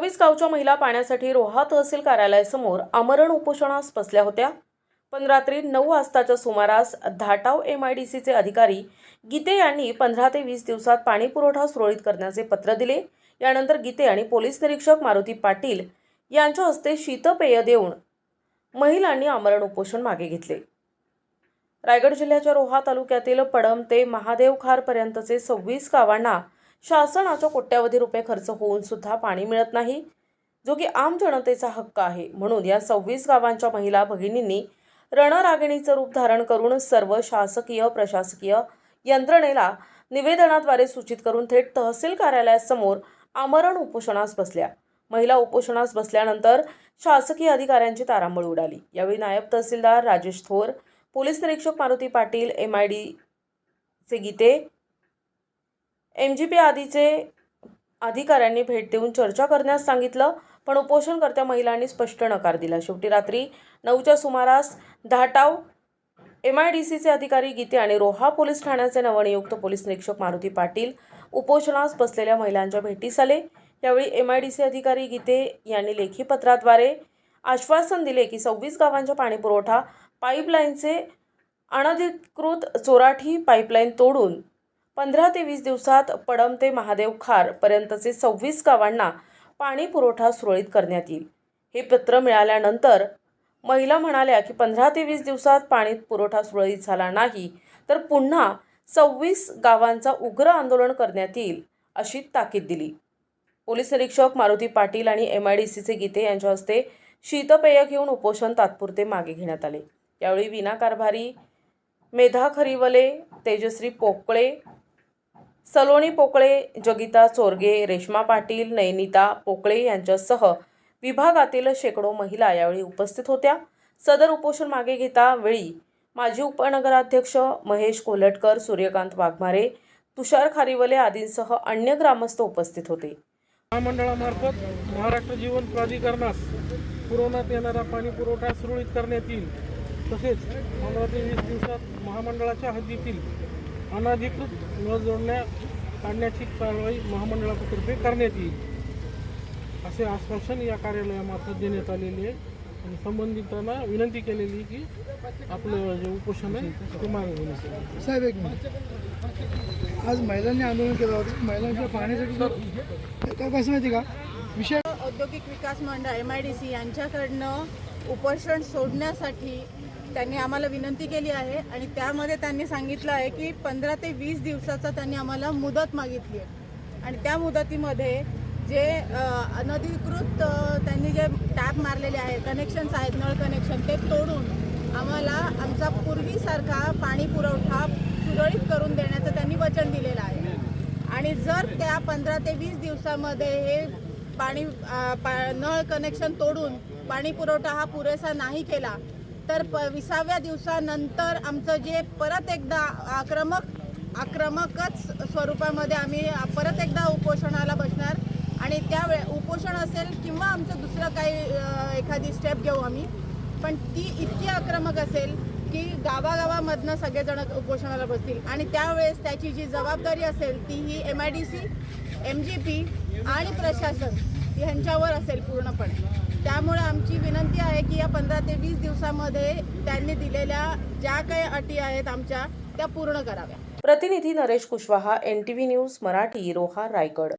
26 गावच्या महिला पाण्यासाठी रोहा तहसील कार्यालयासमोर आमरण उपोषणास बसल्या होत्या। पण रात्री 9 वाजताच्या सुमारास धाटाव MIDCचे अधिकारी गीते यांनी 15 ते 20 दिवसात पाणी पुरवठा सुरळीत करण्याचे पत्र दिले। यानंतर गीते आणि पोलीस निरीक्षक मारुती पाटील यांच्या हस्ते शीतपेय देऊन महिलांनी आमरण उपोषण मागे घेतले। रायगड जिल्ह्याच्या रोहा तालुक्यातील पडम ते महादेवखार पर्यंतचे 26 गावांना शासनाच्या कोट्यावधी रुपये खर्च होऊन सुद्धा पाणी मिळत नाही, जो की आम जनतेचा हक्क आहे। म्हणून या 26 गावांच्या महिला भगिनींनी रणरागिणीचे रूप धारण करून सर्व शासकीय प्रशासकीय यंत्रणेला निवेदनाद्वारे सूचित करून थेट तहसील कार्यालयासमोर आमरण उपोषणास बसल्या। महिला उपोषणास बसल्यानंतर शासकीय अधिकाऱ्यांची तारांबळ उडाली। यावेळी नायब तहसीलदार राजेश थोर, पोलीस निरीक्षक मारुती पाटील, MIDC गीते, MGP आदीचे अधिकाऱ्यांनी भेट देऊन चर्चा करण्यास सांगितलं, पण उपोषणकर्त्या महिलांनी स्पष्ट नकार दिला। शेवटी रात्री 9च्या सुमारास धाटाव MIDCचे अधिकारी गीते आणि रोहा पोलीस ठाण्याचे नवनियुक्त पोलीस निरीक्षक मारुती पाटील उपोषणास बसलेल्या महिलांच्या भेटीस आले। यावेळी MIDC अधिकारी गीते यांनी लेखी पत्राद्वारे आश्वासन दिले की 26 गावांच्या पाणीपुरवठा पाईपलाईनचे अनधिकृत चोराठी पाईपलाईन तोडून 15 ते 20 दिवसात पडम ते महादेवखार पर्यंतचे 26 गावांना पाणी पुरवठा सुरळीत करण्यात येईल। हे पत्र मिळाल्यानंतर महिला म्हणाल्या की 15 ते 20 दिवसात पाणी पुरवठा सुरळीत झाला नाही तर पुन्हा 26 गावांचा उग्र आंदोलन करण्यात येईल अशी ताकीद दिली। पोलीस निरीक्षक मारुती पाटील आणि MIDCचे गीते यांच्या हस्ते शीतपेय घेऊन उपोषण तात्पुरते मागे घेण्यात आले। यावेळी वीणा कारभारी, मेधा खरिवले, तेजश्री पोकळे, सलोनी पोकळे, जगिता चोरगे, रेश्मा पाटील, नयनिता पोकळे यांच्यासह विभागातील शेकडो महिला यावेळी उपस्थित होत्या। सदर उपोषण मागे घेता वेळी माजी उपनगराध्यक्ष महेश कोल्हटकर, सूर्यकांत वाघमारे, तुषार खारिवले आदींसह अन्य ग्रामस्थ उपस्थित होते। महामंडळामार्फत महाराष्ट्र जीवन प्राधिकरणास पुरवण्यात येणारा पाणी पुरवठा सुरळीत करण्यात येईल। तसेच 15 ते 20 दिवसात महामंडळाच्या हद्दीतील अनधिकृत नळ जोडण्या काढण्याची कारवाई महामंडळातर्फे करण्यात येईल असे आश्वासन या कार्यालयामार्फत देण्यात आलेले आहे। आणि संबंधितांना विनंती केलेली की आपलं जे उपोषण आहे ते मागे घेण्यात साहेब, एक मिनिट, आज महिलांनी आंदोलन केलं होतं महिलांच्या पाण्यासाठी काय कसं माहिती का विषय औद्योगिक विकास मंडळ MIDC यांच्याकडनं उपोषण सोडण्यासाठी त्यांनी आम्हाला विनंती केली आहे आणि त्यामध्ये त्यांनी सांगितलं आहे की 15 ते 20 दिवसाचा त्यांनी आम्हाला मुदत मागितली आहे आणि त्या मुदतीमध्ये जे अनधिकृत त्यांनी जे टॅप मारलेले आहे, कनेक्शन्स आहेत, नळ कनेक्शन, ते तोडून आम्हाला आमचा पूर्वीसारखा पाणी पुरवठा सुरळीत करून देण्याचं त्यांनी वचन दिलेलं आहे। आणि जर त्या 15 ते 20 दिवसामध्ये हे पाणी नळ कनेक्शन तोडून पाणी पुरवठा हा पुरेसा नाही केला तर 20व्या दिवसानंतर आमचं जे परत एकदा आक्रमकच स्वरूपामध्ये आम्ही परत एकदा उपोषणाला बसणार आणि त्यावेळी उपोषण असेल किंवा आमचं दुसरं काही एखादी स्टेप घेऊ आम्ही, पण ती इतकी आक्रमक असेल की गावागावामधनं सगळेजण उपोषणाला बसतील आणि त्यावेळेस त्याची जी जबाबदारी असेल ती ही MIDC, MGP आणि प्रशासन यांच्यावर असेल पूर्णपणे। त्यामुळे आमची विनंती आहे की या 15 ते 20 दिवसामध्ये त्यांनी दिलेल्या ज्या काही अटी आहेत आमच्या त्या पूर्ण कराव्या। प्रतिनिधी नरेश कुशवाहा, NTV न्यूज मराठी, रोहा, रायगड।